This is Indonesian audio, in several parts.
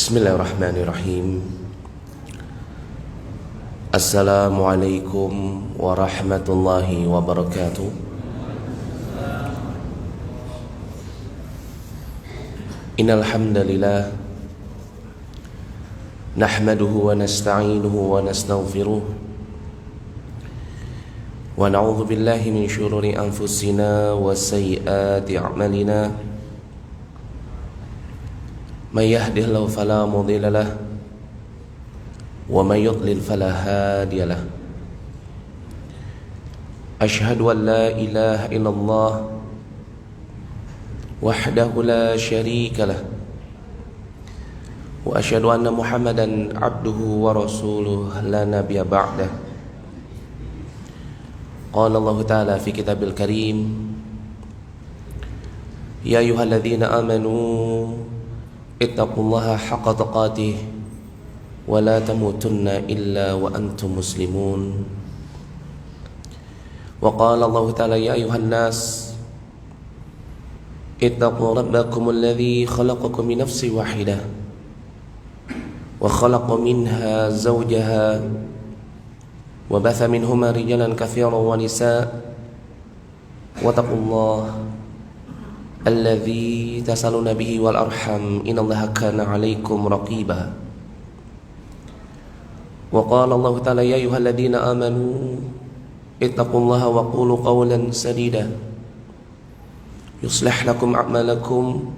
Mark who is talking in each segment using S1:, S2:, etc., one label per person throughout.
S1: Bismillahirrahmanirrahim. Assalamualaikum warahmatullahi wabarakatuh. Innal hamdalillah nahmaduhu wa nasta'inuhu wa nastaghfiruh wa na'udzu billahi min shururi anfusina wa sayyiati a'malina. Man yahdihillahu fala mudilla lahu wa man yudlil fala hadiya lahu. Asyhadu an la ilaha illallah wahdahu la syarika lah wa asyhadu anna Muhammadan abduhu wa rasuluh la nabiyya ba'dah. Qala Allah ta'ala fi kitabil karim, ya ayyuhalladzina amanu ittaqullaha haqqa tuqatih wa la tamutunna illa wa antum muslimun. Wa qala Allah ta'ala, ya ayyuhan nas ittaqu rabbakum alladhi khalaqakum min nafsin wahidah wa khalaqa minha zawjaha wa batha minhuma rijalan katsiran wa nisaa wa taqullaha alladzi tasaluna bihi wal arham innallaha kana 'alaikum raqiba. Wa qala Allah ta'ala, ya ayyuhalladzina amanu ittaqullaha wa qulu qawlan sadida yuslih lakum a'malakum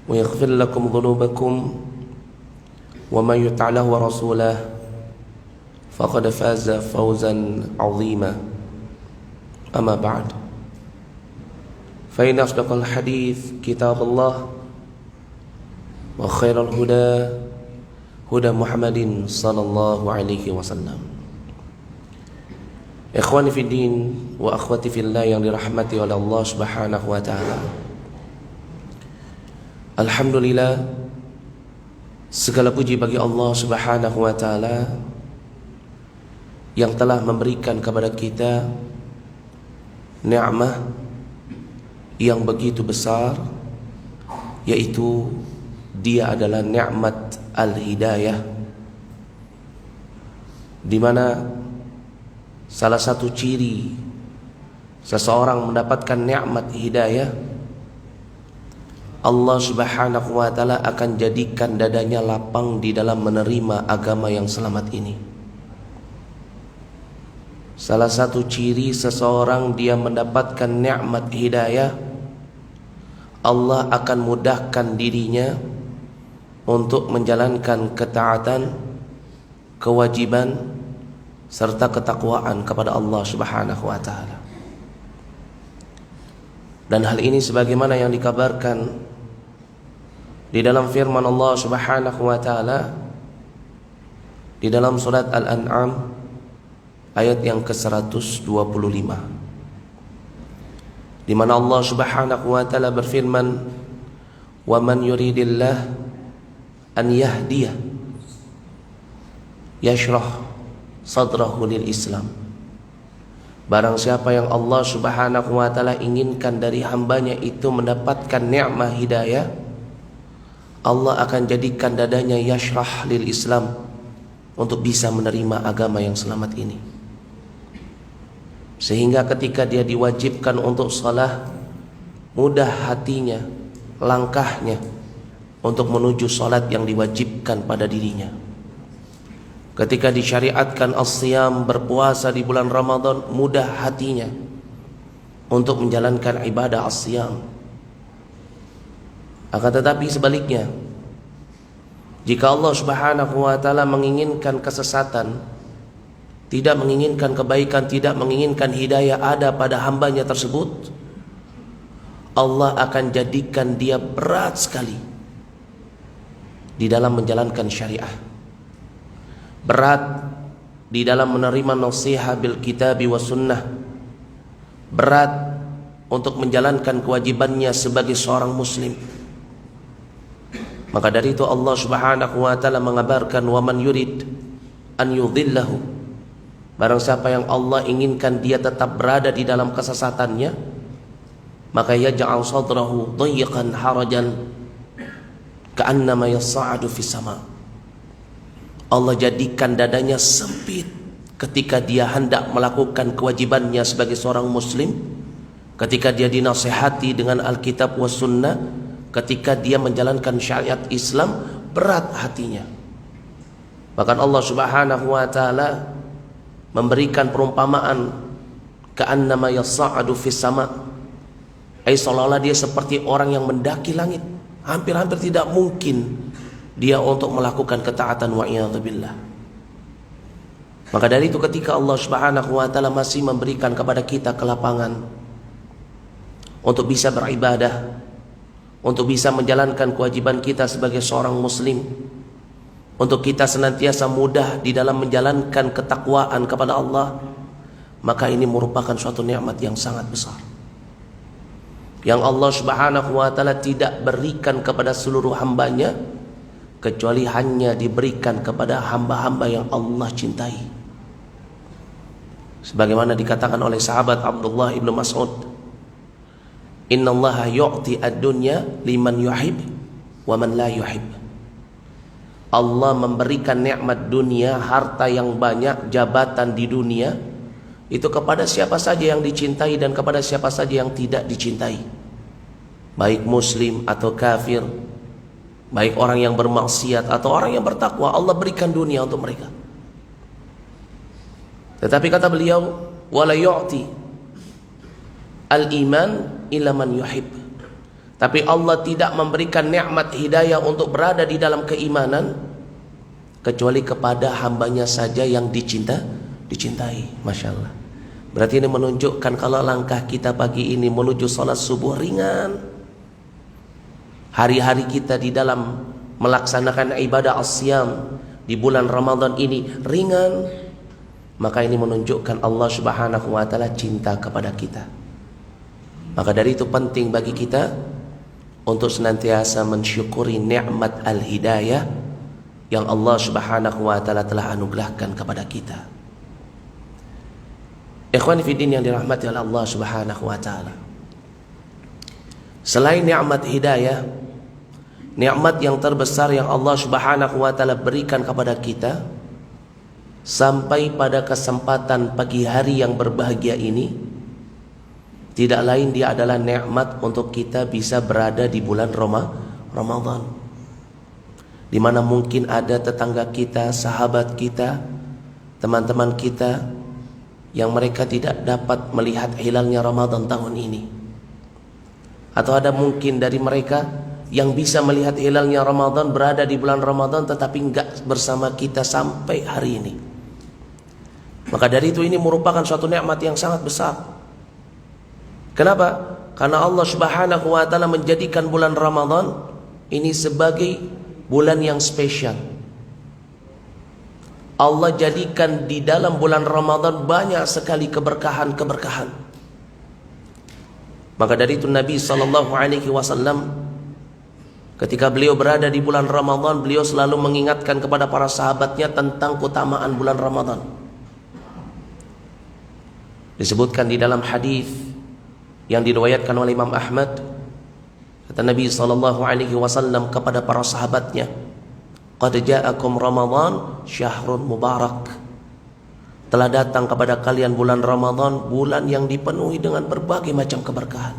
S1: wa yaghfir lakum dhunubakum wa man yuti'illah wa rasulah faqad faza fawzan 'azima. Amma ba'd. Fa inna asdaqal hadits kitabullah wa khairal huda huda Muhammadin sallallahu alaihi wasallam. Ikhwani fid din wa akhwati fillah yang dirahmati oleh Allah Subhanahu wa taala. Alhamdulillah, segala puji bagi Allah Subhanahu wa taala yang telah memberikan kepada kita nikmat yang begitu besar, yaitu dia adalah nikmat al-hidayah, di mana salah satu ciri seseorang mendapatkan nikmat hidayah, Allah Subhanahu wa taala akan jadikan dadanya lapang di dalam menerima agama yang selamat ini. Salah satu ciri seseorang dia mendapatkan nikmat hidayah, Allah akan mudahkan dirinya untuk menjalankan ketaatan, kewajiban serta ketakwaan kepada Allah Subhanahu wa taala. Dan hal ini sebagaimana yang dikabarkan di dalam firman Allah Subhanahu wa taala di dalam surat Al-An'am ayat yang ke-125, di mana Allah Subhanahu wa taala berfirman, wa man yuridillah an yahdiyah yashrah sadrahu lil Islam. Barang siapa yang Allah Subhanahu wa taala inginkan dari hambanya itu mendapatkan nikmat hidayah, Allah akan jadikan dadanya yashrah lil Islam, untuk bisa menerima agama yang selamat ini. Sehingga ketika dia diwajibkan untuk salat, mudah hatinya, langkahnya untuk menuju salat yang diwajibkan pada dirinya. Ketika disyariatkan as-siyam, berpuasa di bulan Ramadan, mudah hatinya untuk menjalankan ibadah as-siyam. Akan tetapi sebaliknya, jika Allah Subhanahu wa taala menginginkan kesesatan, tidak menginginkan kebaikan, tidak menginginkan hidayah ada pada hambanya tersebut, Allah akan jadikan dia berat sekali di dalam menjalankan syariah, berat di dalam menerima nasihat bil kitabi wa sunnah, berat untuk menjalankan kewajibannya sebagai seorang muslim. Maka dari itu Allah Subhanahu wa taala mengabarkan, wa man yurid an yudhillahu, barang siapa yang Allah inginkan dia tetap berada di dalam kesesatannya, maka yaj'al sadrahu dayyiqan harajan ka'annama yas'adu fis sama. Allah jadikan dadanya sempit ketika dia hendak melakukan kewajibannya sebagai seorang muslim, ketika dia dinasihati dengan Alkitab was sunnah, ketika dia menjalankan syariat Islam, berat hatinya. Bahkan Allah Subhanahu wa taala memberikan perumpamaan ka'annama yas'adu fis sama, seolah-olah dia seperti orang yang mendaki langit. Hampir-hampir tidak mungkin dia untuk melakukan ketaatan, wa'iyadzubillah. Maka dari itu ketika Allah Subhanahu wa taala masih memberikan kepada kita kelapangan untuk bisa beribadah, untuk bisa menjalankan kewajiban kita sebagai seorang muslim, untuk kita senantiasa mudah di dalam menjalankan ketakwaan kepada Allah, maka ini merupakan suatu nikmat yang sangat besar yang Allah Subhanahu wa taala tidak berikan kepada seluruh hambanya, kecuali hanya diberikan kepada hamba-hamba yang Allah cintai. Sebagaimana dikatakan oleh sahabat Abdullah ibnu Mas'ud, innallaha yu'ti ad-dunya liman yuhib wa man la yuhib. Allah memberikan nikmat dunia, harta yang banyak, jabatan di dunia, itu kepada siapa saja yang dicintai dan kepada siapa saja yang tidak dicintai, baik muslim atau kafir, baik orang yang bermaksiat atau orang yang bertakwa. Allah berikan dunia untuk mereka. Tetapi kata beliau, wala yu'ti al-iman illa man yuhib. Tapi Allah tidak memberikan nikmat hidayah untuk berada di dalam keimanan kecuali kepada hambanya saja yang dicintai. Masya Allah. Berarti ini menunjukkan kalau langkah kita pagi ini menuju sholat subuh ringan, hari-hari kita di dalam melaksanakan ibadah as-siyam di bulan Ramadan ini ringan, maka ini menunjukkan Allah Subhanahu wa taala cinta kepada kita. Maka dari itu penting bagi kita untuk senantiasa mensyukuri nikmat al-hidayah yang Allah Subhanahu wa taala telah anugerahkan kepada kita. Ikhwani fiddin yang dirahmati oleh Allah Subhanahu wa taala, selain nikmat hidayah, nikmat yang terbesar yang Allah Subhanahu wa taala berikan kepada kita sampai pada kesempatan pagi hari yang berbahagia ini, tidak lain dia adalah nikmat untuk kita bisa berada di bulan Ramadan, di mana mungkin ada tetangga kita, sahabat kita, teman-teman kita yang mereka tidak dapat melihat hilalnya Ramadan tahun ini, atau ada mungkin dari mereka yang bisa melihat hilalnya Ramadan, berada di bulan Ramadan, tetapi enggak bersama kita sampai hari ini. Maka dari itu ini merupakan suatu nikmat yang sangat besar. Kenapa? Karena Allah Subhanahu wa taala menjadikan bulan Ramadan ini sebagai bulan yang spesial. Allah jadikan di dalam bulan Ramadan banyak sekali keberkahan-keberkahan. Maka dari itu Nabi SAW ketika beliau berada di bulan Ramadan, beliau selalu mengingatkan kepada para sahabatnya tentang keutamaan bulan Ramadan. Disebutkan di dalam hadis yang diriwayatkan oleh Imam Ahmad, kata Nabi SAW kepada para sahabatnya, qad ja'akum Ramadan syahrun mubarak. Telah datang kepada kalian bulan Ramadan, bulan yang dipenuhi dengan berbagai macam keberkahan.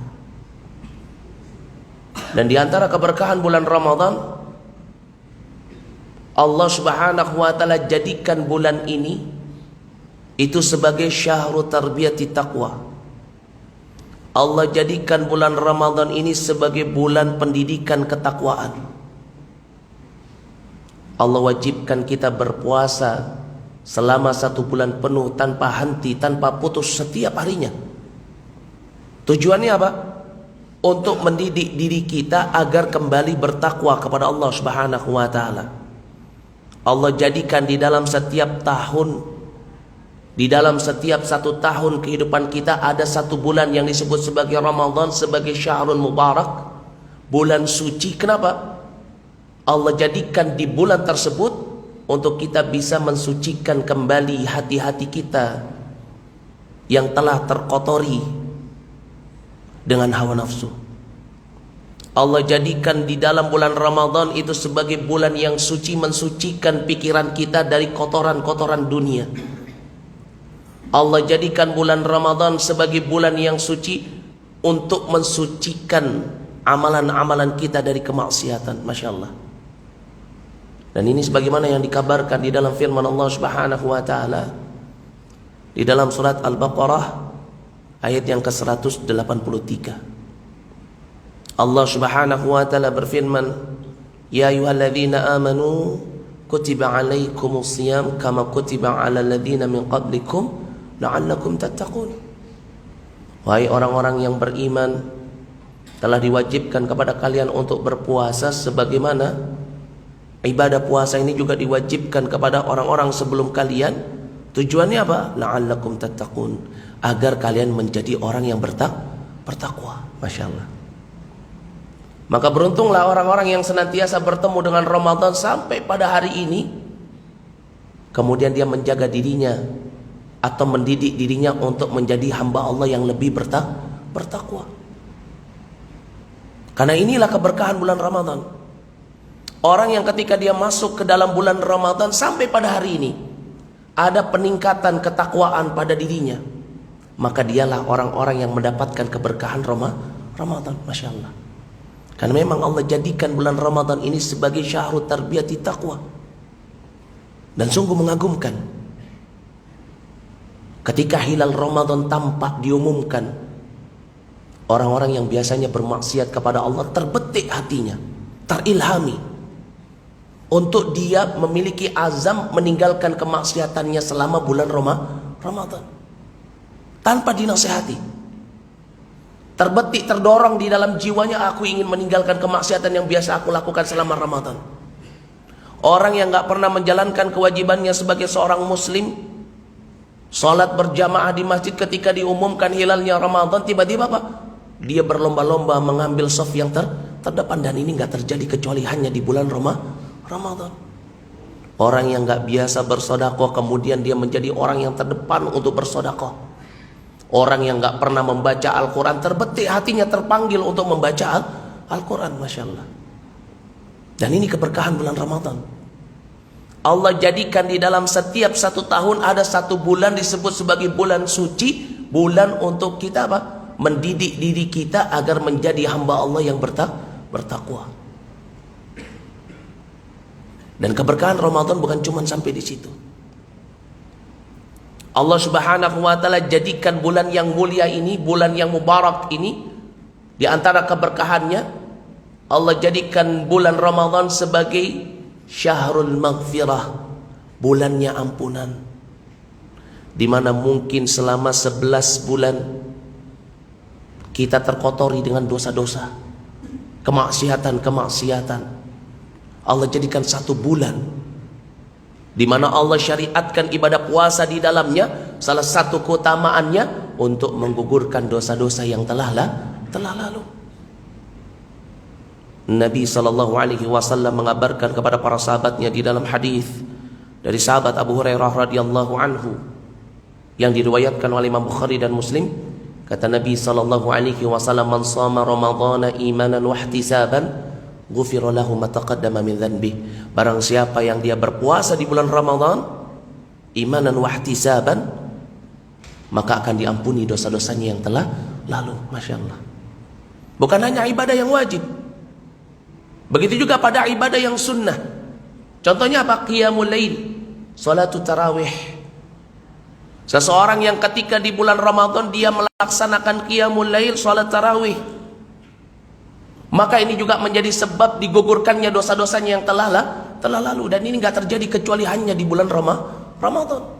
S1: Dan di antara keberkahan bulan Ramadan, Allah Subhanahu wa taala jadikan bulan ini itu sebagai syahrul tarbiyati taqwa. Allah jadikan bulan Ramadan ini sebagai bulan pendidikan ketakwaan. Allah wajibkan kita berpuasa selama 1 bulan penuh tanpa henti, tanpa putus setiap harinya. Tujuannya apa? Untuk mendidik diri kita agar kembali bertakwa kepada Allah Subhanahu wa taala. Allah jadikan di dalam setiap tahun, di dalam setiap 1 tahun kehidupan kita ada 1 bulan yang disebut sebagai Ramadan, sebagai syahrul mubarak, bulan suci. Kenapa? Allah jadikan di bulan tersebut untuk kita bisa mensucikan kembali hati-hati kita yang telah terkotori dengan hawa nafsu. Allah jadikan di dalam bulan Ramadan itu sebagai bulan yang suci, mensucikan pikiran kita dari kotoran-kotoran dunia. Allah jadikan bulan Ramadan sebagai bulan yang suci untuk mensucikan amalan-amalan kita dari kemaksiatan. Masya Allah. Dan ini sebagaimana yang dikabarkan di dalam firman Allah Subhanahu wa taala di dalam surat Al-Baqarah ayat yang ke-183. Allah Subhanahu wa taala berfirman, "Ya ayyuhalladzina amanu kutiba alaikumus shiyam kama kutiba alal ladzina min qablikum la'allakum tattaqun." Wahai orang-orang yang beriman, telah diwajibkan kepada kalian untuk berpuasa sebagaimana ibadah puasa ini juga diwajibkan kepada orang-orang sebelum kalian. Tujuannya apa? La'allakum tattaqun, agar kalian menjadi orang yang bertakwa. Masya Allah. Maka beruntunglah orang-orang yang senantiasa bertemu dengan Ramadan sampai pada hari ini, kemudian dia menjaga dirinya atau mendidik dirinya untuk menjadi hamba Allah yang lebih bertakwa. Karena inilah keberkahan bulan Ramadan. Orang yang ketika dia masuk ke dalam bulan Ramadan sampai pada hari ini ada peningkatan ketakwaan pada dirinya, maka dialah orang-orang yang mendapatkan keberkahan Ramadan. Masya Allah. Karena memang Allah jadikan bulan Ramadan ini sebagai syahrul tarbiyati taqwa. Dan sungguh mengagumkan ketika hilal Ramadan tampak diumumkan, orang-orang yang biasanya bermaksiat kepada Allah terbetik hatinya, terilhami untuk dia memiliki azam meninggalkan kemaksiatannya selama bulan Ramadan tanpa dinasihati. Terbetik, terdorong di dalam jiwanya, aku ingin meninggalkan kemaksiatan yang biasa aku lakukan selama Ramadan. Orang yang gak pernah menjalankan kewajibannya sebagai seorang muslim, sholat berjamaah di masjid, ketika diumumkan hilalnya Ramadan, tiba-tiba apa? Dia berlomba-lomba mengambil shaf yang terdepan. Dan ini gak terjadi kecuali hanya di bulan Ramadan. Orang yang gak biasa bersedekah, kemudian dia menjadi orang yang terdepan untuk bersedekah. Orang yang gak pernah membaca Al-Quran, terbetik hatinya, terpanggil untuk membaca Al-Quran. Masya Allah. Dan ini keberkahan bulan Ramadan. Allah jadikan di dalam setiap satu tahun ada satu bulan disebut sebagai bulan suci. Bulan untuk kita apa? Mendidik diri kita agar menjadi hamba Allah yang bertakwa. Dan keberkahan Ramadan bukan cuma sampai di situ. Allah Subhanahu wa taala jadikan bulan yang mulia ini, bulan yang mubarak ini, di antara keberkahannya Allah jadikan bulan Ramadan sebagai syahrul maghfirah, bulannya ampunan. Di mana mungkin selama 11 bulan kita terkotori dengan dosa-dosa, kemaksiatan. Allah jadikan satu bulan di mana Allah syariatkan ibadah puasa di dalamnya. Salah satu keutamaannya untuk menggugurkan dosa-dosa yang telah lalu. Nabi SAW mengabarkan kepada para sahabatnya di dalam hadis dari sahabat Abu Hurairah radhiyallahu anhu yang diriwayatkan oleh Imam Bukhari dan Muslim. Kata Nabi SAW, "Man shama Ramadhana imanan wa ihtisaban ghufira lahu ma taqaddama min dhanbi." Barang siapa yang dia berpuasa di bulan Ramadan imanan wa ihtisaban, maka akan diampuni dosa-dosanya yang telah lalu. Masya Allah. Bukan hanya ibadah yang wajib, begitu juga pada ibadah yang sunnah. Contohnya apa? Qiyamul lail, salatu tarawih. Seseorang yang ketika di bulan Ramadan dia melaksanakan qiyamul lail, salat tarawih, maka ini juga menjadi sebab digugurkannya dosa-dosanya yang telah lalu. Dan ini gak terjadi kecuali hanya di bulan Ramadan.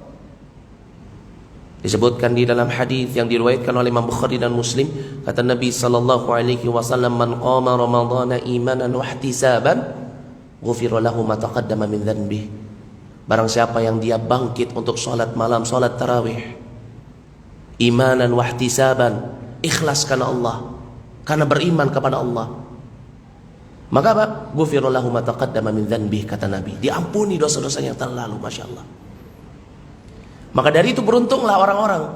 S1: Disebutkan di dalam hadis yang diriwayatkan oleh Imam Bukhari dan Muslim, kata Nabi SAW, "Man qama Ramadhana imanan wa ihtisaban ghufira lahu ma taqaddama min dhanbi." Barang siapa yang dia bangkit untuk sholat malam, sholat tarawih, imanan wa ihtisaban, ikhlas karena Allah, karena beriman kepada Allah, maka apa? Ghufira lahu ma taqaddama min dhanbi, kata Nabi, diampuni dosa-dosanya yang telah lalu. Masya Allah. Maka dari itu beruntunglah orang-orang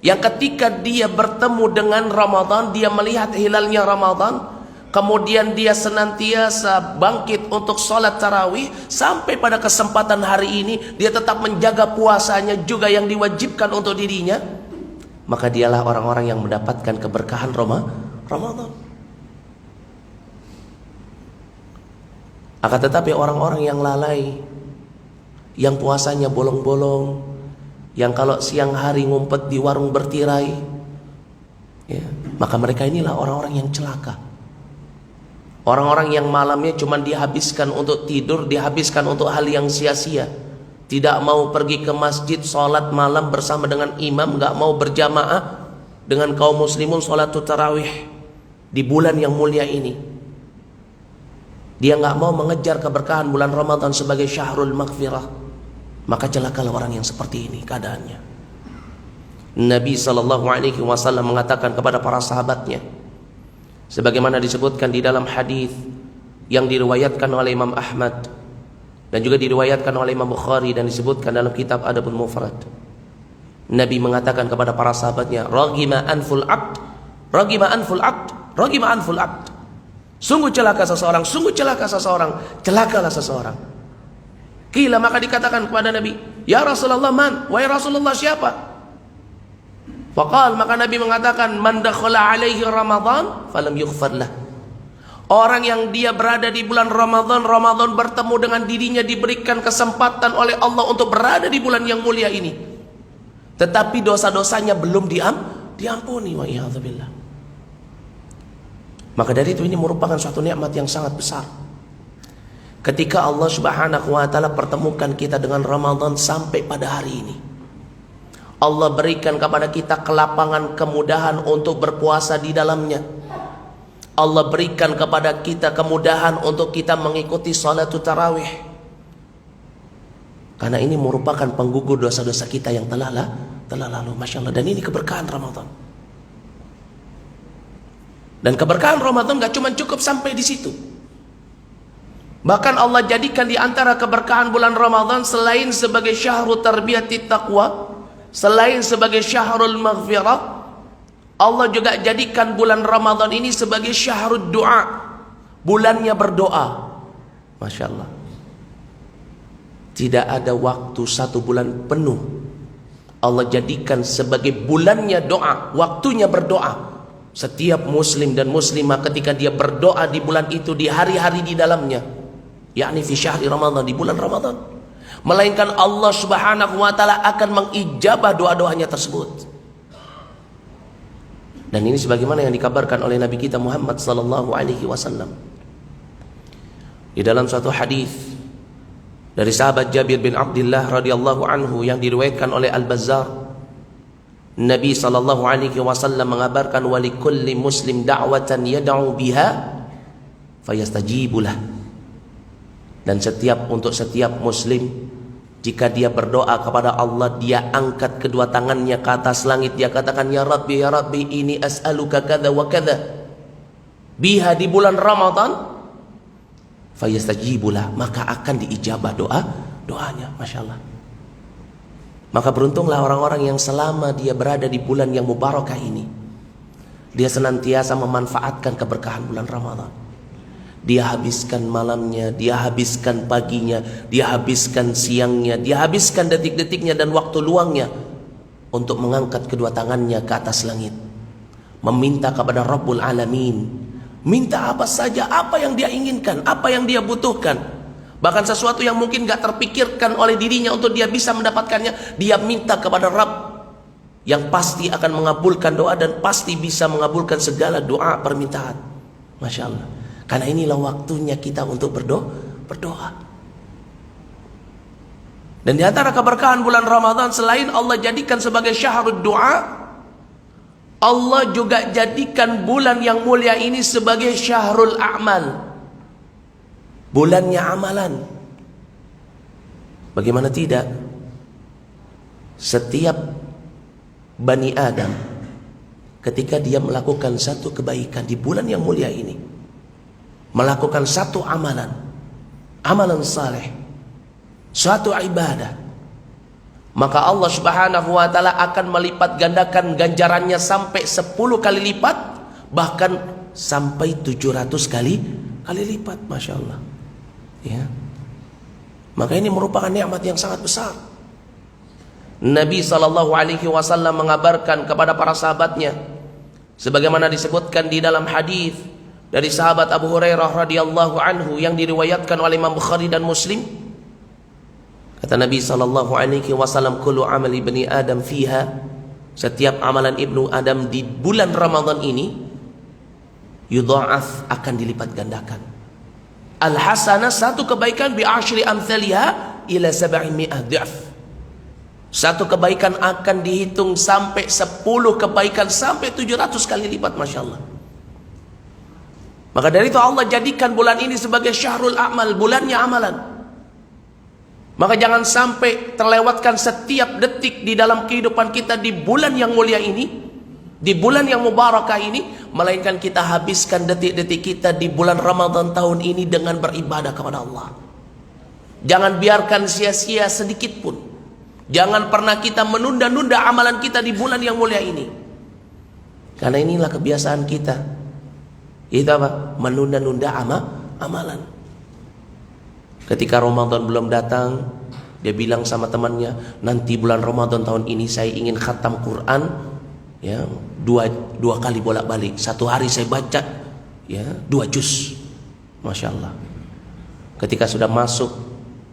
S1: yang ketika dia bertemu dengan Ramadan, dia melihat hilalnya Ramadan, kemudian dia senantiasa bangkit untuk sholat tarawih, sampai pada kesempatan hari ini dia tetap menjaga puasanya juga yang diwajibkan untuk dirinya, maka dialah orang-orang yang mendapatkan keberkahan Ramadan. Akan tetapi orang-orang yang lalai, yang puasanya bolong-bolong, yang kalau siang hari ngumpet di warung bertirai, ya, maka mereka inilah orang-orang yang celaka. Orang-orang yang malamnya cuma dihabiskan untuk tidur, dihabiskan untuk hal yang sia-sia. Tidak mau pergi ke masjid, sholat malam bersama dengan imam, gak mau berjamaah dengan kaum muslimun sholat tarawih di bulan yang mulia ini. Dia gak mau mengejar keberkahan bulan Ramadan sebagai syahrul maghfirah. Maka celakalah orang yang seperti ini keadaannya. Nabi SAW mengatakan kepada para sahabatnya, sebagaimana disebutkan di dalam hadis yang diriwayatkan oleh Imam Ahmad dan juga diriwayatkan oleh Imam Bukhari dan disebutkan dalam kitab Adabul Mufrad. Nabi mengatakan kepada para sahabatnya, "Raghima anful 'abd, raghima anful 'abd, raghima anful 'abd." Sungguh celaka seseorang, sungguh celaka seseorang, celakalah seseorang. Qila, maka dikatakan kepada Nabi, "Ya Rasulullah, man?" Wahai Rasulullah, siapa? Faqal, maka Nabi mengatakan, "Man dakhala alaihi Ramadan falam yughfar lah." Orang yang dia berada di bulan Ramadan, Ramadan bertemu dengan dirinya, diberikan kesempatan oleh Allah untuk berada di bulan yang mulia ini, tetapi dosa-dosanya belum diampuni, wa iyadzubillah. Maka dari itu ini merupakan suatu nikmat yang sangat besar. Ketika Allah Subhanahu wa taala pertemukan kita dengan Ramadan sampai pada hari ini, Allah berikan kepada kita kelapangan, kemudahan untuk berpuasa di dalamnya. Allah berikan kepada kita kemudahan untuk kita mengikuti salat tarawih. Karena ini merupakan penggugur dosa-dosa kita yang telah lalu. Masya Allah. Dan ini keberkahan Ramadan. Dan keberkahan Ramadan gak cuma cukup sampai di situ. Bahkan Allah jadikan di antara keberkahan bulan Ramadan, selain sebagai syahrul tarbiyati taqwa, selain sebagai syahrul maghfirah, Allah juga jadikan bulan Ramadan ini sebagai syahrul doa, bulannya berdoa. Masya Allah. Tidak ada waktu satu bulan penuh Allah jadikan sebagai bulannya doa, waktunya berdoa. Setiap muslim dan muslimah ketika dia berdoa di bulan itu, di hari-hari di dalamnya, yakni fi syahri Ramadan, di bulan Ramadan, melainkan Allah Subhanahu wa taala akan mengijabah doa-doanya tersebut. Dan ini sebagaimana yang dikabarkan oleh Nabi kita Muhammad sallallahu alaihi wasallam di dalam suatu hadis dari sahabat Jabir bin Abdullah radhiyallahu anhu yang diriwayatkan oleh Al-Bazzar. Nabi sallallahu alaihi wasallam mengabarkan, "Wa likulli muslim da'watan yad'u biha fayastajibulah." Dan untuk setiap muslim, jika dia berdoa kepada Allah, dia angkat kedua tangannya ke atas langit, dia katakan, ya Rabbi, ini as'aluka kadza wa kadza biha, di bulan Ramadan, fayastajibulah, maka akan diijabah doanya. Masya Allah. Maka beruntunglah orang-orang yang selama dia berada di bulan yang mubarakah ini, dia senantiasa memanfaatkan keberkahan bulan Ramadan. Dia habiskan malamnya, dia habiskan paginya, dia habiskan siangnya, dia habiskan detik-detiknya dan waktu luangnya untuk mengangkat kedua tangannya ke atas langit, meminta kepada Rabbul Alamin, minta apa saja, apa yang dia inginkan, apa yang dia butuhkan, bahkan sesuatu yang mungkin gak terpikirkan oleh dirinya untuk dia bisa mendapatkannya, dia minta kepada Rabb yang pasti akan mengabulkan doa dan pasti bisa mengabulkan segala doa permintaan. Masya Allah. Karena inilah waktunya kita untuk berdoa. Dan di antara keberkahan bulan Ramadan, selain Allah jadikan sebagai syahrul doa, Allah juga jadikan bulan yang mulia ini sebagai syahrul a'mal, bulannya amalan. Bagaimana tidak? Setiap Bani Adam ketika dia melakukan satu kebaikan di bulan yang mulia ini, melakukan satu amalan saleh, suatu ibadah, maka Allah Subhanahu wa taala akan melipat gandakan ganjarannya sampai 10 kali lipat, bahkan sampai 700 kali lipat, Masya Allah. Ya. Maka ini merupakan nikmat yang sangat besar. Nabi SAW mengabarkan kepada para sahabatnya, sebagaimana disebutkan di dalam hadis dari sahabat Abu Hurairah radhiyallahu anhu yang diriwayatkan oleh Imam Bukhari dan Muslim. Kata Nabi SAW, kullu amal ibni Adam fiha, setiap amalan ibnu Adam di bulan Ramadan ini yudha'af, akan dilipat gandakan. Al-hasanah, satu kebaikan, bi asyri amthaliha ila 700 dha'f. Satu kebaikan akan dihitung sampai 10 kebaikan sampai 700 kali lipat, Masya Allah. Maka dari itu Allah jadikan bulan ini sebagai syahrul a'mal, bulannya amalan. Maka jangan sampai terlewatkan setiap detik di dalam kehidupan kita di bulan yang mulia ini, di bulan yang mubarakah ini, melainkan kita habiskan detik-detik kita di bulan Ramadan tahun ini dengan beribadah kepada Allah. Jangan biarkan sia-sia sedikit pun. Jangan pernah kita menunda-nunda amalan kita di bulan yang mulia ini. Karena inilah kebiasaan kita. Itu apa? Menunda-nunda amalan. Ketika Ramadan belum datang, dia bilang sama temannya, nanti bulan Ramadan tahun ini saya ingin khatam Quran, ya, dua kali bolak-balik. Satu hari saya baca, ya, 2 juz. Masya Allah. Ketika sudah masuk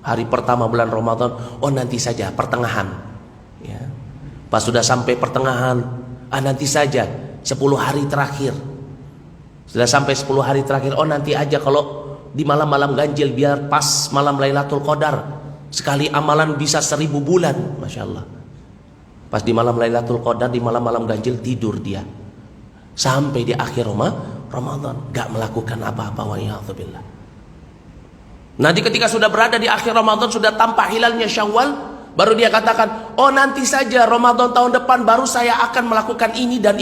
S1: hari pertama bulan Ramadan, oh nanti saja pertengahan, ya. Pas sudah sampai pertengahan, nanti saja 10 hari terakhir. Sudah sampai 10 hari terakhir, oh nanti aja kalau di malam-malam ganjil, biar pas malam Lailatul Qadar, sekali amalan bisa 1000 bulan, Masya Allah. Pas di malam Lailatul Qadar, di malam-malam ganjil, tidur dia sampai di akhir Ramadan, gak melakukan apa-apa, wa iyadzubillah. Nanti ketika sudah berada di akhir Ramadan, sudah tampak hilalnya Syawal, baru dia katakan, oh nanti saja Ramadan tahun depan baru saya akan melakukan ini dan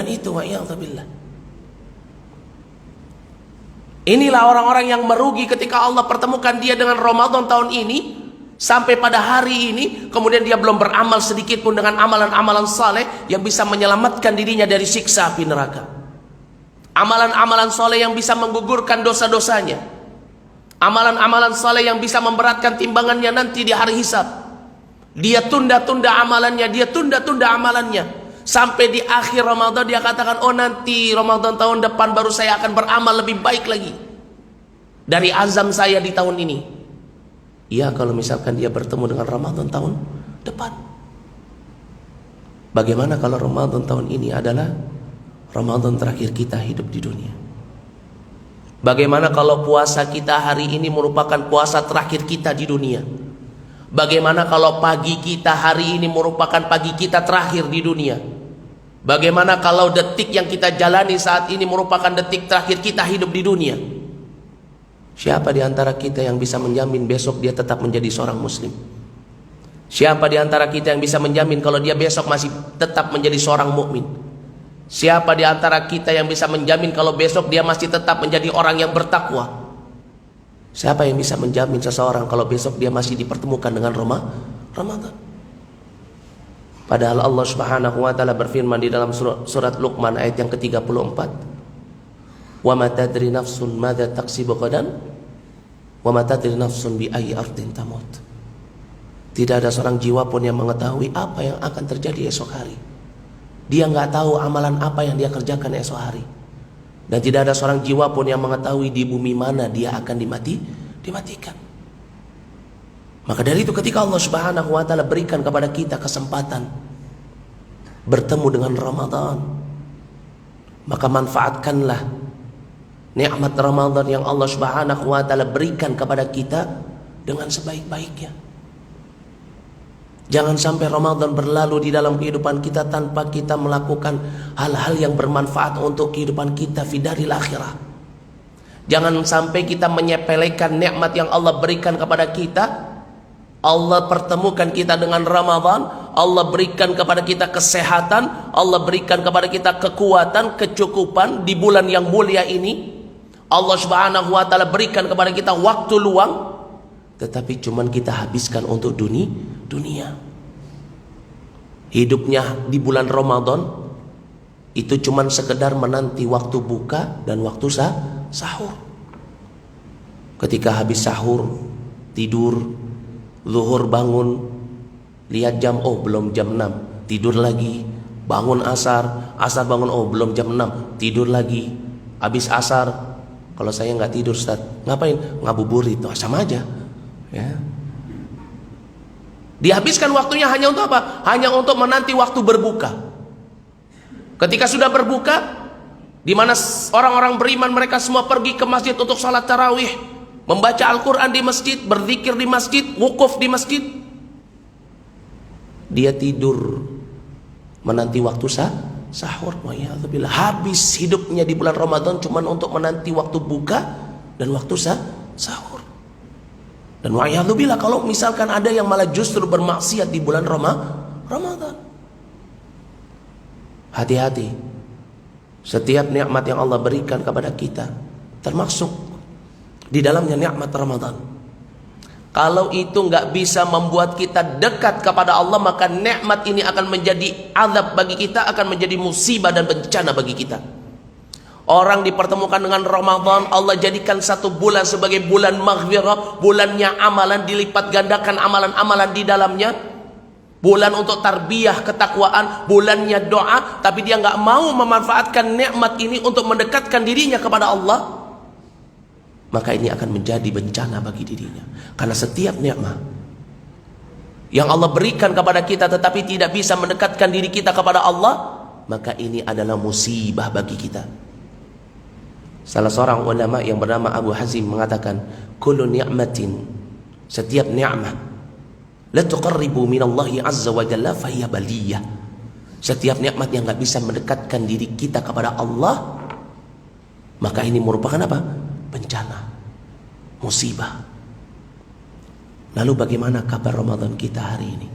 S1: itu, wa iyadzubillah. Inilah orang-orang yang merugi ketika Allah pertemukan dia dengan Ramadan tahun ini, sampai pada hari ini, kemudian dia belum beramal sedikit pun dengan amalan-amalan saleh yang bisa menyelamatkan dirinya dari siksa api neraka. Amalan-amalan saleh yang bisa menggugurkan dosa-dosanya. Amalan-amalan saleh yang bisa memberatkan timbangannya nanti di hari hisab. Dia tunda-tunda amalannya, sampai di akhir Ramadan dia katakan, oh nanti Ramadan tahun depan baru saya akan beramal lebih baik lagi dari azam saya di tahun ini. Iya, kalau misalkan dia bertemu dengan Ramadan tahun depan. Bagaimana kalau Ramadan tahun ini adalah Ramadan terakhir kita hidup di dunia? Bagaimana kalau puasa kita hari ini merupakan puasa terakhir kita di dunia? Bagaimana kalau pagi kita hari ini merupakan pagi kita terakhir di dunia? Bagaimana kalau detik yang kita jalani saat ini merupakan detik terakhir kita hidup di dunia? Siapa di antara kita yang bisa menjamin besok dia tetap menjadi seorang muslim? Siapa di antara kita yang bisa menjamin kalau dia besok masih tetap menjadi seorang mukmin? Siapa di antara kita yang bisa menjamin kalau besok dia masih tetap menjadi orang yang bertakwa? Siapa yang bisa menjamin seseorang kalau besok dia masih dipertemukan dengan Ramadan? Padahal Allah Subhanahu wa taala berfirman di dalam surat Luqman ayat yang ke-34. Wa ma tadri nafsun madza taksibu ghadan wa ma tadri nafsun bi ayyi ardin tamut. Tidak ada seorang jiwa pun yang mengetahui apa yang akan terjadi esok hari. Dia nggak tahu amalan apa yang dia kerjakan esok hari. Dan tidak ada seorang jiwa pun yang mengetahui di bumi mana dia akan dimatikan. Maka dari itu ketika Allah Subhanahu wa taala berikan kepada kita kesempatan bertemu dengan Ramadan, maka manfaatkanlah nikmat Ramadan yang Allah Subhanahu wa taala berikan kepada kita dengan sebaik-baiknya. Jangan sampai Ramadan berlalu di dalam kehidupan kita tanpa kita melakukan hal-hal yang bermanfaat untuk kehidupan kita fidaril akhirah. Jangan sampai kita menyepelekan nikmat yang Allah berikan kepada kita. Allah pertemukan kita dengan Ramadan, Allah berikan kepada kita kesehatan, Allah berikan kepada kita kekuatan, kecukupan di bulan yang mulia ini. Allah Subhanahu wa taala berikan kepada kita waktu luang, tetapi cuman kita habiskan untuk dunia. Hidupnya di bulan Ramadan itu cuman sekedar menanti waktu buka dan waktu sahur. Ketika habis sahur, tidur, zuhur bangun, lihat jam, oh belum jam 6, tidur lagi. Bangun asar bangun, oh belum jam 6, tidur lagi. Habis asar, kalau saya nggak tidur Ustaz, ngapain? Ngabuburit, itu sama aja ya. Dihabiskan waktunya hanya untuk apa? Hanya untuk menanti waktu berbuka. Ketika sudah berbuka, di mana orang-orang beriman mereka semua pergi ke masjid untuk salat tarawih, membaca Al-Quran di masjid, berzikir di masjid, wukuf di masjid, dia tidur menanti waktu sahur. Habis hidupnya di bulan Ramadan cuma untuk menanti waktu buka dan waktu sahur. Dan wa'iyadzubillah, kalau misalkan ada yang malah justru bermaksiat di bulan Ramadan. Hati-hati. Setiap nikmat yang Allah berikan kepada kita, termasuk di dalamnya nikmat Ramadan, kalau itu nggak bisa membuat kita dekat kepada Allah, maka nikmat ini akan menjadi azab bagi kita, akan menjadi musibah dan bencana bagi kita. Orang dipertemukan dengan Ramadan, Allah jadikan satu bulan sebagai bulan maghfirah, bulannya amalan, dilipat gandakan amalan-amalan di dalamnya. Bulan untuk tarbiyah ketakwaan, bulannya doa, tapi dia nggak mau memanfaatkan nikmat ini untuk mendekatkan dirinya kepada Allah, maka ini akan menjadi bencana bagi dirinya. Karena setiap nikmat yang Allah berikan kepada kita tetapi tidak bisa mendekatkan diri kita kepada Allah, maka ini adalah musibah bagi kita. Salah seorang ulama yang bernama Abu Hazim mengatakan, kullu ni'matin, setiap nikmat, la tuqarribu minallahi azza wa jalla fahiya baliyah. Setiap nikmat yang enggak bisa mendekatkan diri kita kepada Allah, maka ini merupakan apa? Bencana, musibah. Lalu bagaimana kabar Ramadan kita hari ini?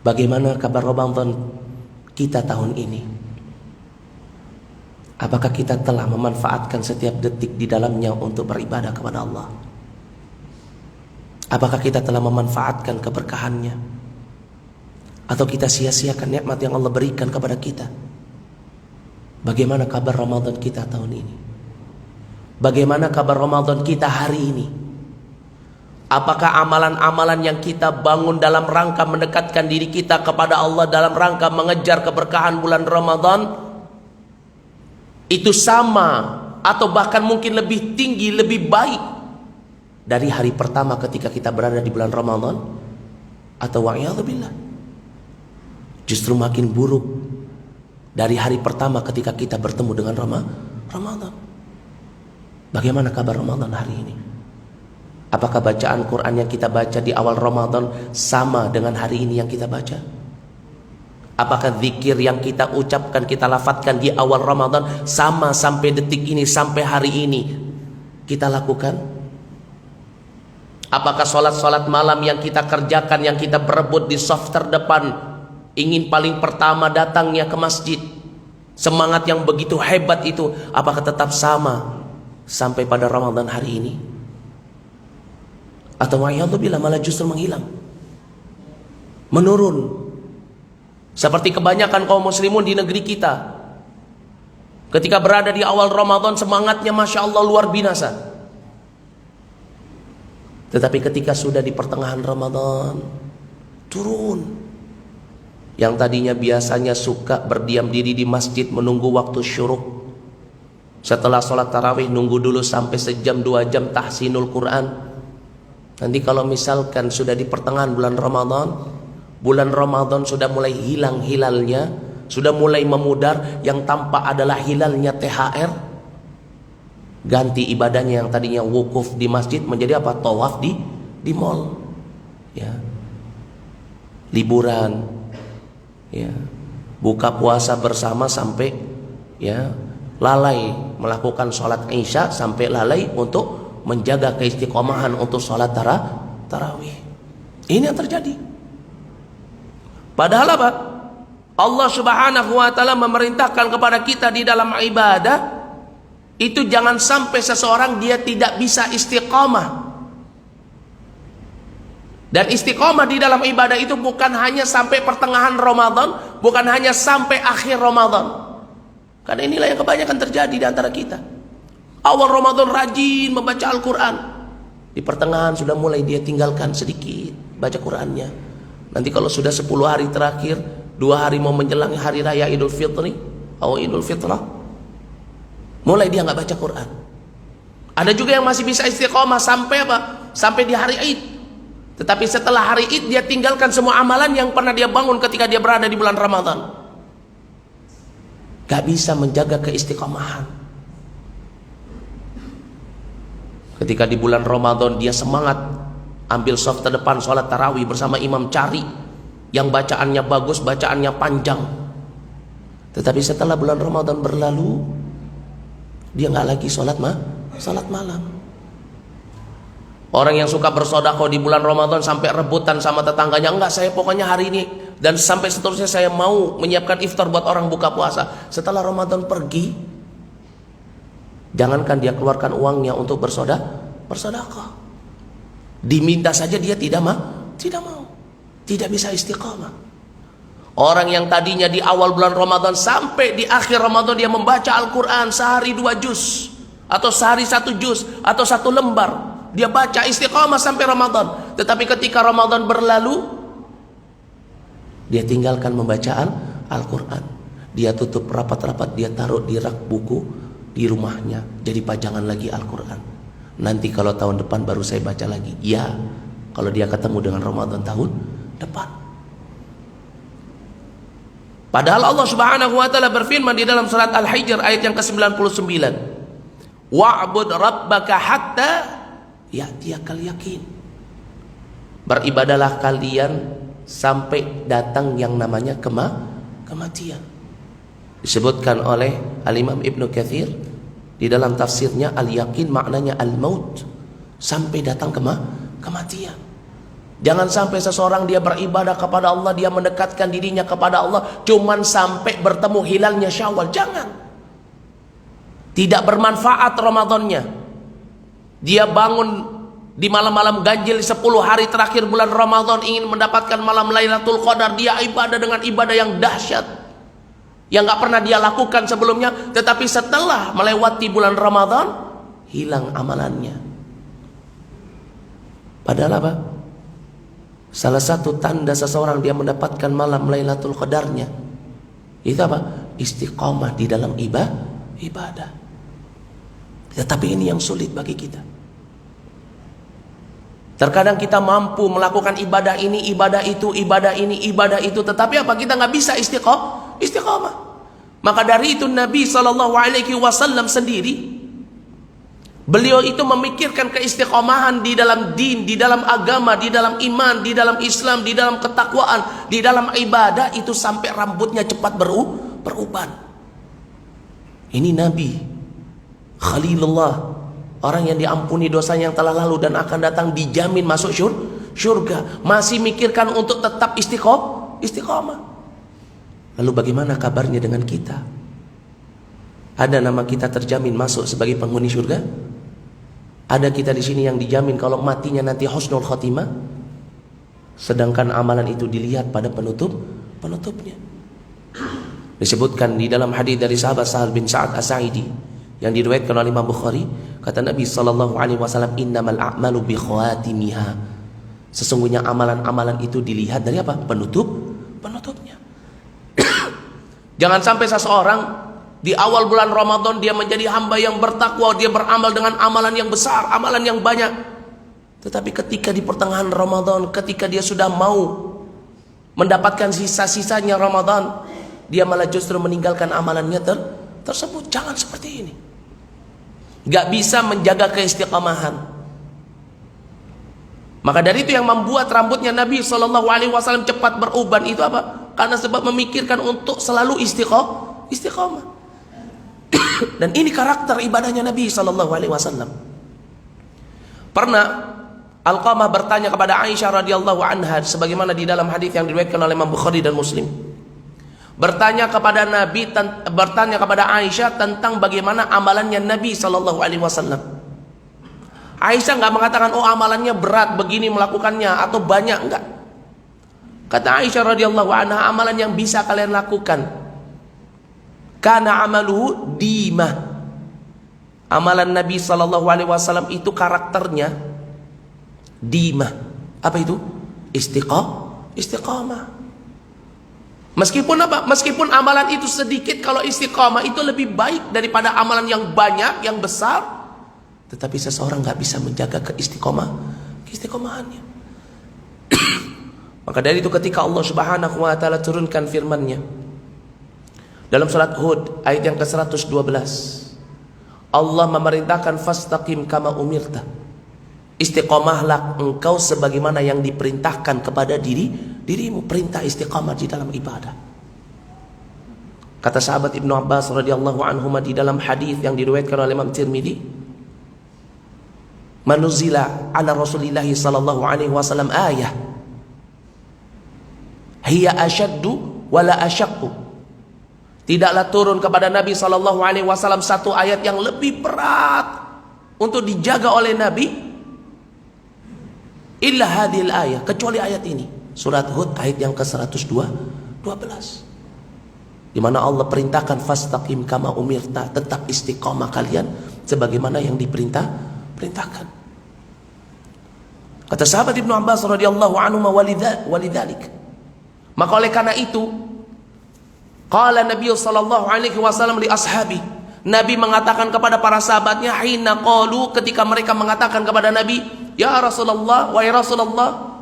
S1: Bagaimana kabar Ramadan kita tahun ini? Apakah kita telah memanfaatkan setiap detik di dalamnya untuk beribadah kepada Allah? Apakah kita telah memanfaatkan keberkahannya? Atau kita sia-siakan nikmat yang Allah berikan kepada kita? Bagaimana kabar Ramadan kita tahun ini? Bagaimana kabar Ramadan kita hari ini? Apakah amalan-amalan yang kita bangun dalam rangka mendekatkan diri kita kepada Allah, dalam rangka mengejar keberkahan bulan Ramadan, itu sama atau bahkan mungkin lebih tinggi, lebih baik dari hari pertama ketika kita berada di bulan Ramadan? Atau wa'iyadzubillah, justru makin buruk dari hari pertama ketika kita bertemu dengan Ramadan? Bagaimana kabar Ramadan hari ini? Apakah bacaan Quran yang kita baca di awal Ramadan sama dengan hari ini yang kita baca? Apakah zikir yang kita ucapkan, kita lafadzkan di awal Ramadan sama sampai detik ini, sampai hari ini kita lakukan? Apakah sholat-sholat malam yang kita kerjakan, yang kita berebut di saf terdepan, ingin paling pertama datangnya ke masjid, semangat yang begitu hebat itu, apakah tetap sama sampai pada Ramadan hari ini? Atau wa'iyadzubillah malah justru menghilang, menurun, seperti kebanyakan kaum muslimun di negeri kita. Ketika berada di awal Ramadan semangatnya Masya Allah luar biasa, tetapi ketika sudah di pertengahan Ramadan turun. Yang tadinya biasanya suka berdiam diri di masjid menunggu waktu syuruk, setelah sholat tarawih nunggu dulu sampai sejam 2 jam tahsinul Quran. Nanti kalau misalkan sudah di pertengahan bulan Ramadan sudah mulai hilang hilalnya, sudah mulai memudar, yang tampak adalah hilalnya THR, ganti ibadahnya yang tadinya wukuf di masjid menjadi apa? Tawaf di mall, ya, liburan, ya, buka puasa bersama sampai ya lalai melakukan sholat isya, sampai lalai untuk menjaga keistiqomahan untuk sholat tarawih. Ini yang terjadi. Padahal apa? Allah Subhanahu wa ta'ala memerintahkan kepada kita di dalam ibadah itu jangan sampai seseorang dia tidak bisa istiqamah. Dan istiqomah di dalam ibadah itu bukan hanya sampai pertengahan Ramadan, bukan hanya sampai akhir Ramadan. Karena inilah yang kebanyakan terjadi di antara kita. Awal Ramadan rajin membaca Al-Quran, di pertengahan sudah mulai dia tinggalkan sedikit baca Qurannya. Nanti kalau sudah 10 hari terakhir, 2 hari mau menjelang hari raya Idul Fitri atau Idul Fitrah, mulai dia nggak baca Quran. Ada juga yang masih bisa istiqomah sampai apa? Sampai di hari Id. Tetapi setelah hari Id dia tinggalkan semua amalan yang pernah dia bangun ketika dia berada di bulan Ramadan. Gak bisa menjaga keistiqomahan. Ketika di bulan Ramadan dia semangat ambil saf terdepan sholat tarawih bersama imam cari yang bacaannya bagus, bacaannya panjang. Tetapi setelah bulan Ramadan berlalu, dia nggak lagi sholat malam. Orang yang suka bersedekah di bulan Ramadan sampai rebutan sama tetangganya, enggak, saya pokoknya hari ini dan sampai seterusnya saya mau menyiapkan iftar buat orang buka puasa. Setelah Ramadan pergi, jangankan dia keluarkan uangnya untuk bersedekah, diminta saja dia tidak mau, tidak bisa istiqamah. Orang yang tadinya di awal bulan Ramadan sampai di akhir Ramadan dia membaca Al-Quran sehari 2 juz atau sehari 1 juz atau 1 lembar, dia baca istiqamah sampai Ramadan. Tetapi ketika Ramadan berlalu, dia tinggalkan membacaan Al-Quran. Dia tutup rapat-rapat, dia taruh di rak buku di rumahnya, jadi pajangan lagi Al-Quran. Nanti kalau tahun depan baru saya baca lagi. Ya, kalau dia ketemu dengan Ramadan tahun depan. Padahal Allah Subhanahu wa taala berfirman di dalam surat Al-Hijr ayat yang ke-99. Wa'bud rabbaka hatta ya'tiyakal yakin. Beribadalah kalian sampai datang yang namanya kematian. Disebutkan oleh Al-Imam Ibnu Katsir di dalam tafsirnya, al-yakin maknanya al-maut, sampai datang kematian. Jangan sampai seseorang dia beribadah kepada Allah, dia mendekatkan dirinya kepada Allah cuman sampai bertemu hilalnya Syawal. Jangan. Tidak bermanfaat Ramadannya. Dia bangun di malam-malam ganjil 10 hari terakhir bulan Ramadan ingin mendapatkan malam Lailatul Qadar, dia ibadah dengan ibadah yang dahsyat yang gak pernah dia lakukan sebelumnya, tetapi setelah melewati bulan Ramadan hilang amalannya. Padahal apa? Salah satu tanda seseorang dia mendapatkan malam Lailatul Qadarnya itu apa? Istiqamah di dalam ibadah. Tetapi ini yang sulit bagi kita. Terkadang kita mampu melakukan ibadah ini, ibadah itu, ibadah ini, ibadah itu, tetapi apa? Kita nggak bisa istiqamah. Maka dari itu Nabi SAW sendiri, beliau itu memikirkan keistiqomahan di dalam din, di dalam agama, di dalam iman, di dalam Islam, di dalam ketakwaan, di dalam ibadah itu sampai rambutnya cepat beruban. Ini Nabi Khalilullah, orang yang diampuni dosanya yang telah lalu dan akan datang, dijamin masuk syurga, masih mikirkan untuk tetap istiqomah. Lalu bagaimana kabarnya dengan kita? Ada nama kita terjamin masuk sebagai penghuni syurga? Ada kita di sini yang dijamin kalau matinya nanti husnul khotimah? Sedangkan amalan itu dilihat pada penutupnya. Disebutkan di dalam hadis dari sahabat Sahal bin Sa'ad As-Sa'idi yang diriwayatkan oleh Imam Bukhari, kata Nabi SAW, innamal a'malu bi khawatimiha. Sesungguhnya amalan-amalan itu dilihat dari apa? Penutupnya. Jangan sampai seseorang di awal bulan Ramadan dia menjadi hamba yang bertakwa, dia beramal dengan amalan yang besar, amalan yang banyak. Tetapi ketika di pertengahan Ramadan, ketika dia sudah mau mendapatkan sisa-sisanya Ramadan, dia malah justru meninggalkan amalannya tersebut. Jangan seperti ini. Gak bisa menjaga keistiqamahan. Maka dari itu yang membuat rambutnya Nabi SAW cepat beruban itu apa? Karena sebab memikirkan untuk selalu istiqamah. Dan ini karakter ibadahnya Nabi SAW. Pernah Alqamah bertanya kepada Aisyah radhiyallahu anha, sebagaimana di dalam hadis yang diriwayatkan oleh Imam Bukhari dan Muslim. Bertanya kepada Aisyah tentang bagaimana amalannya Nabi SAW. Aisyah nggak mengatakan, oh amalannya berat begini melakukannya atau banyak, enggak. Kata Aisyah radhiyallahu anha, amalan yang bisa kalian lakukan, kana amaluhu dimah. Amalan Nabi sallallahu alaihi wasallam itu karakternya dimah. Apa itu? Istiqamah. Meskipun apa? Meskipun amalan itu sedikit, kalau istiqamah itu lebih baik daripada amalan yang banyak, yang besar. Tetapi seseorang nggak bisa menjaga keistiqomahannya. Maka dari itu ketika Allah Subhanahu wa taala turunkan firman-Nya dalam surat Hud ayat yang ke-112, Allah memerintahkan fastaqim kama umirta. Istiqomahlah engkau sebagaimana yang diperintahkan kepada dirimu. Perintah istiqamah di dalam ibadah. Kata sahabat Ibnu Abbas radhiyallahu anhuma di dalam hadis yang diriwayatkan oleh Imam Tirmidzi, manuzila ala Rasulillah sallallahu alaihi wasallam ayah hiya asyaddu wala asyaqqu. Tidaklah turun kepada Nabi sallallahu alaihi wasallam satu ayat yang lebih berat untuk dijaga oleh Nabi illa hadhil ayah, kecuali ayat ini, surat Hud ayat yang ke-112, di mana Allah perintahkan fastaqim kama umirta, tetap istiqamah kalian sebagaimana yang diperintahkan. Kata sahabat Ibnu Abbas radhiyallahu anhu, walidzalik, maka oleh karena itu qala Nabi sallallahu alaihi wasallam li ashabi, Nabi mengatakan kepada para sahabatnya, hina qalu, ketika mereka mengatakan kepada Nabi, ya Rasulullah, wahai Rasulullah,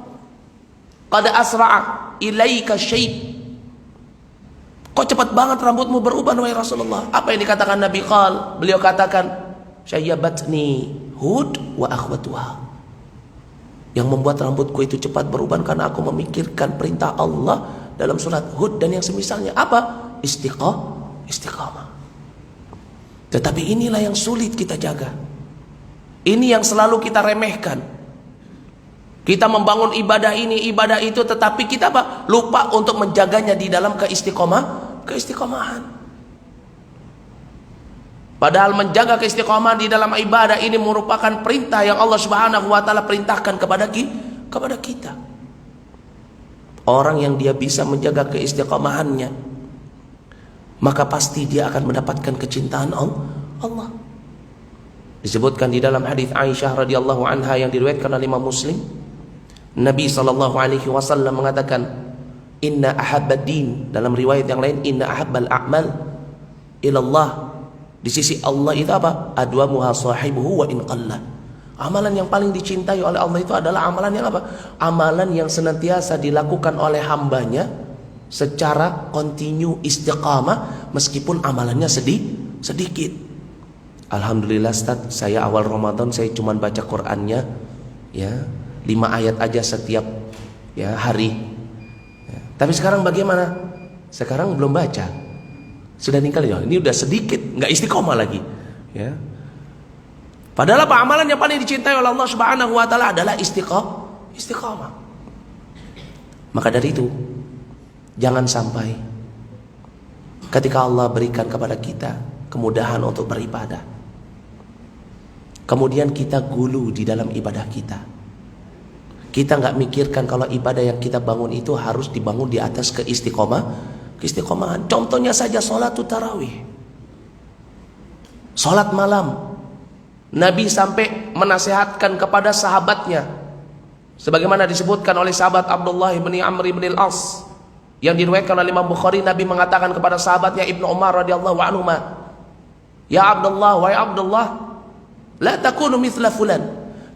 S1: qad asra'a ilaika syai', kok cepat banget rambutmu berubah wahai Rasulullah. Apa yang dikatakan Nabi? Beliau katakan, syayyabatni Hud wa akhwatuha. Yang membuat rambutku itu cepat berubah karena aku memikirkan perintah Allah dalam surat Hud dan yang semisalnya. Apa? Istiqamah. Tetapi inilah yang sulit kita jaga. Ini yang selalu kita remehkan. Kita membangun ibadah ini, ibadah itu, tetapi kita apa? Lupa untuk menjaganya di dalam keistiqomahan. Padahal menjaga keistiqomahan di dalam ibadah ini merupakan perintah yang Allah Subhanahu wa taala perintahkan kepada kita. Orang yang dia bisa menjaga keistiqomahannya, maka pasti dia akan mendapatkan kecintaan Allah. Disebutkan di dalam hadis Aisyah radhiyallahu anha yang diriwayatkan oleh Imam Muslim, Nabi sallallahu alaihi wasallam mengatakan, inna ahabbad din, dalam riwayat yang lain inna ahabbal a'mal ilallah, di sisi Allah itu apa? Adwamuha sahibuhu wa in qalla. Amalan yang paling dicintai oleh Allah itu adalah amalan yang apa? Amalan yang senantiasa dilakukan oleh hambanya secara kontinu, istiqamah, meskipun amalannya sedikit. Alhamdulillah Ustaz, saya awal Ramadan saya cuma baca Qur'annya ya 5 ayat aja setiap ya hari ya. Tapi sekarang bagaimana? Sekarang belum baca, sudah tinggal ya, ini udah sedikit, nggak istiqomah lagi ya. Padahal apa? Amalan yang paling dicintai oleh Allah Subhanahu wa taala adalah istiqomah. Maka dari itu jangan sampai ketika Allah berikan kepada kita kemudahan untuk beribadah, kemudian kita gulu di dalam ibadah kita. Kita nggak mikirkan kalau ibadah yang kita bangun itu harus dibangun di atas keistiqomahan. Contohnya saja sholat tarawih, sholat malam. Nabi sampai menasihatkan kepada sahabatnya, sebagaimana disebutkan oleh sahabat Abdullah bin Amr bin al-As yang diriwayatkan oleh Imam Bukhari. Nabi mengatakan kepada sahabatnya Ibnu Umar radhiyallahu anhu, ya Abdullah, wahai Abdullah, la takunu mithla fulan,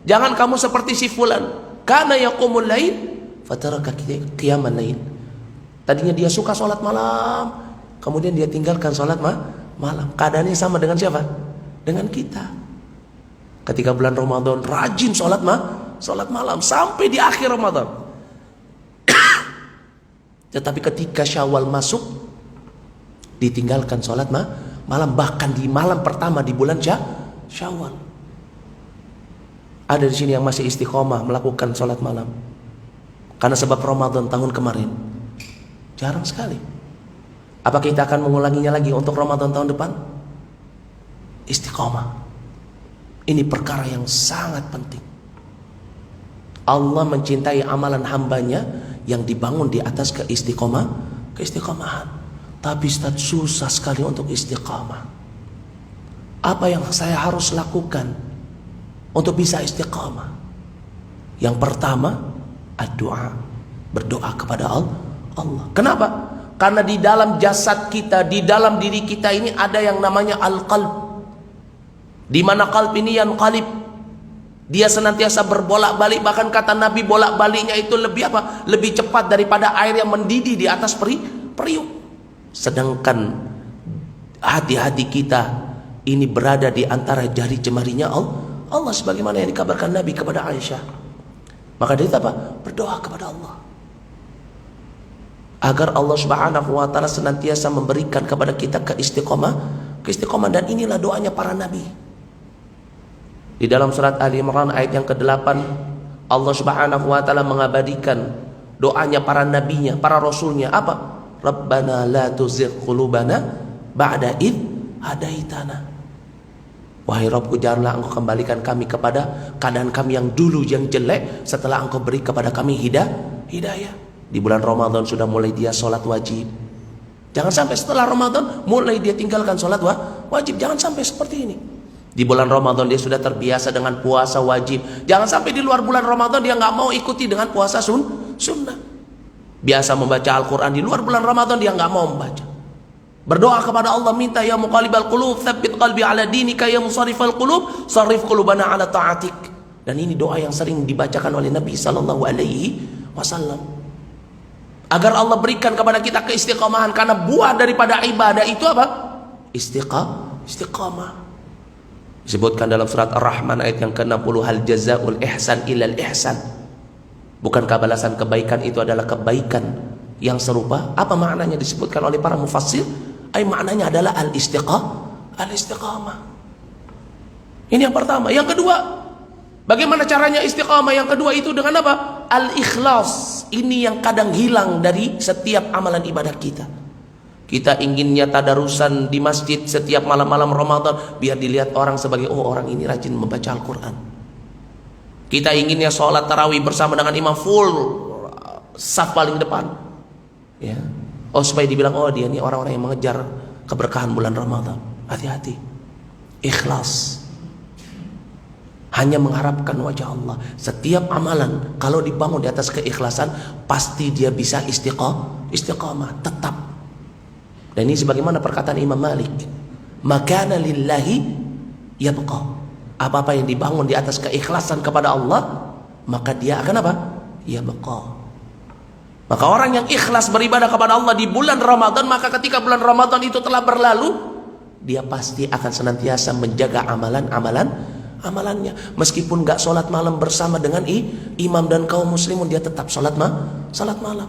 S1: jangan kamu seperti si fulan, kana yaqumul lail fataraka qiyamal lail. Tadinya dia suka sholat malam, kemudian dia tinggalkan sholat malam. Keadaannya sama dengan siapa? Dengan kita. Ketika bulan Ramadan rajin sholat malam sampai di akhir Ramadan. Tetapi ketika Syawal masuk ditinggalkan sholat malam, bahkan di malam pertama di bulan Syawal. Ada di sini yang masih istiqomah melakukan sholat malam karena sebab Ramadan tahun kemarin? Jarang sekali. Apa kita akan mengulanginya lagi untuk Ramadan tahun depan? Istiqomah. Ini perkara yang sangat penting. Allah mencintai amalan hambanya yang dibangun di atas keistiqomahan. Tapi Ustaz, susah sekali untuk istiqamah. Apa yang saya harus lakukan untuk bisa istiqamah? Yang pertama, doa. Berdoa kepada Allah. Kenapa? Karena di dalam jasad kita, di dalam diri kita ini ada yang namanya al-qalb. Di mana qalb ini yang qalib, dia senantiasa berbolak-balik. Bahkan kata Nabi, bolak-baliknya itu lebih apa? Lebih cepat daripada air yang mendidih di atas periuk. Sedangkan hati-hati kita ini berada di antara jari jemarinya Allah, sebagaimana yang dikabarkan Nabi kepada Aisyah. Maka dia apa? Berdoa kepada Allah agar Allah Subhanahu wa taala senantiasa memberikan kepada kita keistiqomah, dan inilah doanya para nabi. Di dalam surat Ali Imran ayat yang ke-8, Allah Subhanahu wa taala mengabadikan doanya para nabinya, para rasulnya. Apa? Rabbana la tuzigh qulubana ba'da id hadaitana. Wahai Rabbku, janganlah engkau kembalikan kami kepada keadaan kami yang dulu yang jelek setelah engkau beri kepada kami hidayah. Di bulan Ramadan sudah mulai dia sholat wajib. Jangan sampai setelah Ramadan mulai dia tinggalkan sholat wajib. Jangan sampai seperti ini. Di bulan Ramadan dia sudah terbiasa dengan puasa wajib. Jangan sampai di luar bulan Ramadan dia nggak mau ikuti dengan puasa sunnah. Biasa membaca Al-Quran, di luar bulan Ramadan dia nggak mau membaca. Berdoa kepada Allah, minta ya muqallibal qulub tsabbit qalbi ala dinika, ya musarrifal qulub sarrif qulubana ala ta'atik. Dan ini doa yang sering dibacakan oleh Nabi sallallahu alaihi wasallam. Agar Allah berikan kepada kita keistiqomahan, karena buah daripada ibadah itu apa? Istiqamah. Disebutkan dalam surat Ar-Rahman ayat yang ke-60, hal jazaul ihsan ilal ihsan. Bukankah balasan kebaikan itu adalah kebaikan yang serupa? Apa maknanya disebutkan oleh para mufassir? Maknanya adalah al-istiqamah. Ini yang pertama. Yang kedua, bagaimana caranya istiqamah? Yang kedua itu dengan apa? Al-ikhlas. Ini yang kadang hilang dari setiap amalan ibadah kita. Kita inginnya tadarusan di masjid setiap malam-malam Ramadan biar dilihat orang sebagai, oh orang ini rajin membaca Al-Quran. Kita inginnya sholat tarawih bersama dengan imam full saf paling depan, ya. Oh supaya dibilang, oh dia ini orang-orang yang mengejar keberkahan bulan Ramadan. Hati-hati. Ikhlas. Hanya mengharapkan wajah Allah. Setiap amalan kalau dibangun di atas keikhlasan, pasti dia bisa istiqamah, tetap. Dan ini sebagaimana perkataan Imam Malik, makana lillahi yabqa. Apa-apa yang dibangun di atas keikhlasan kepada Allah, maka dia akan apa? Yabqa. Maka orang yang ikhlas beribadah kepada Allah di bulan Ramadan, maka ketika bulan Ramadan itu telah berlalu, dia pasti akan senantiasa menjaga amalannya. Meskipun gak sholat malam bersama dengan imam dan kaum muslimun, dia tetap sholat malam.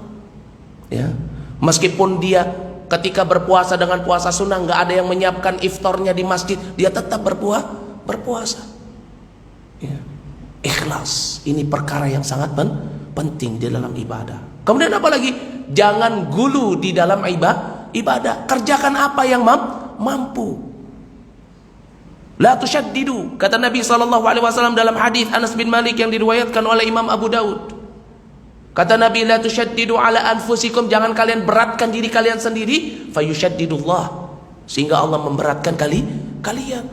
S1: Ya. Meskipun dia ketika berpuasa dengan puasa sunnah gak ada yang menyiapkan iftarnya di masjid, dia tetap berpuasa. Ya. Ikhlas. Ini perkara yang sangat penting di dalam ibadah. Kemudian apa lagi? Jangan gulu di dalam ibadah. Kerjakan apa yang mampu. La tushaddidu, kata Nabi SAW dalam hadis Anas bin Malik yang diriwayatkan oleh Imam Abu Daud. Kata Nabi, la tushaddidu ala anfusikum, jangan kalian beratkan diri kalian sendiri, fayushaddidullah, sehingga Allah memberatkan kalian.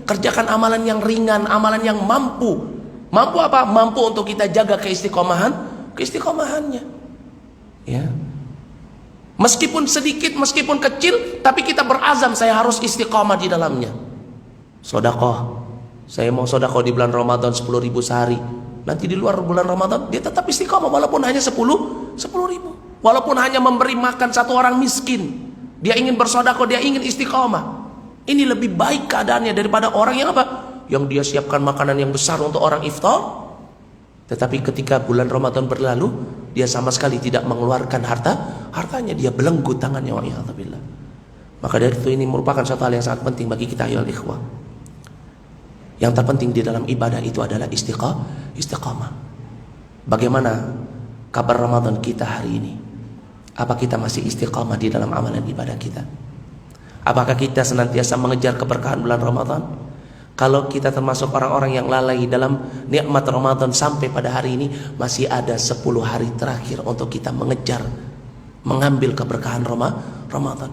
S1: Kerjakan amalan yang ringan, amalan yang mampu. Mampu apa? Mampu untuk kita jaga keistiqomahannya. Ya. Meskipun sedikit, meskipun kecil, tapi kita berazam saya harus istiqomah di dalamnya. Sedekah. Saya mau sedekah di bulan Ramadan 10.000 sehari. Nanti di luar bulan Ramadan dia tetap istiqomah walaupun hanya 10.000. Walaupun hanya memberi makan satu orang miskin. Dia ingin bersedekah, dia ingin istiqomah. Ini lebih baik keadaannya daripada orang yang apa? Yang dia siapkan makanan yang besar untuk orang iftar, tetapi ketika bulan Ramadan berlalu, dia sama sekali tidak mengeluarkan hartanya, dia belenggu tangannya, wa'iyadzubillah. Maka dari itu ini merupakan satu hal yang sangat penting bagi kita ya ikhwah. Yang terpenting di dalam ibadah itu adalah istiqamah. Bagaimana kabar Ramadan kita hari ini? Apa kita masih istiqamah di dalam amalan ibadah kita? Apakah kita senantiasa mengejar keberkahan bulan Ramadan? Kalau kita termasuk orang-orang yang lalai dalam nikmat Ramadan sampai pada hari ini, masih ada 10 hari terakhir untuk kita mengejar, mengambil keberkahan Ramadan.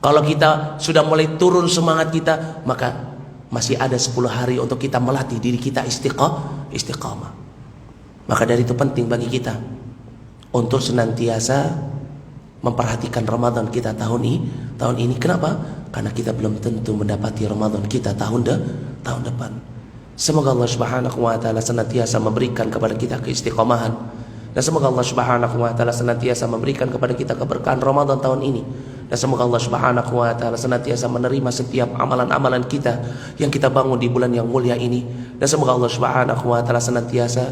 S1: Kalau kita sudah mulai turun semangat kita, maka masih ada 10 hari untuk kita melatih diri kita istiqamah. Maka dari itu penting bagi kita untuk senantiasa memperhatikan Ramadan kita tahun ini. Kenapa? Karena kita belum tentu mendapati Ramadan kita tahun depan. Semoga Allah Subhanahu wa taala senantiasa memberikan kepada kita keistiqomahan, dan semoga Allah Subhanahu wa taala senantiasa memberikan kepada kita keberkahan Ramadan tahun ini. Dan semoga Allah Subhanahu wa taala senantiasa menerima setiap amalan-amalan kita yang kita bangun di bulan yang mulia ini. Dan semoga Allah Subhanahu wa taala senantiasa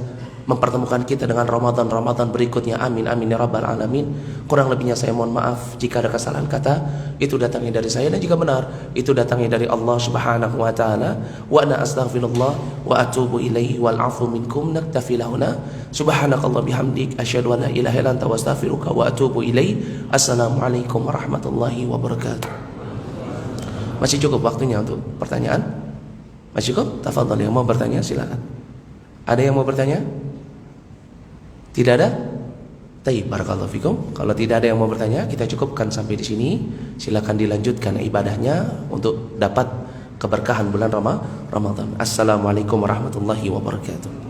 S1: mempertemukan kita dengan Ramadan berikutnya. Amin amin ya rabbal alamin. Kurang lebihnya saya mohon maaf jika ada kesalahan kata, itu datangnya dari saya, dan jika benar itu datangnya dari Allah Subhanahu wa taala. Wa ana astaghfirullah wa atubu ilaihi wal afu minkum. Naktafi lahuna. Subhanakallah bihamdik asyhadu an la ilaha illa anta astaghfiruka wa atubu ilaihi. Assalamualaikum warahmatullahi wabarakatuh. Masih cukup waktunya untuk pertanyaan? Masih cukup? Tafadhal, yang mau bertanya silakan. Ada yang mau bertanya? Tidak ada? Taib, barakallahu fikum. Kalau tidak ada yang mau bertanya, kita cukupkan sampai di sini. Silakan dilanjutkan ibadahnya untuk dapat keberkahan bulan Ramadan. Assalamualaikum warahmatullahi wabarakatuh.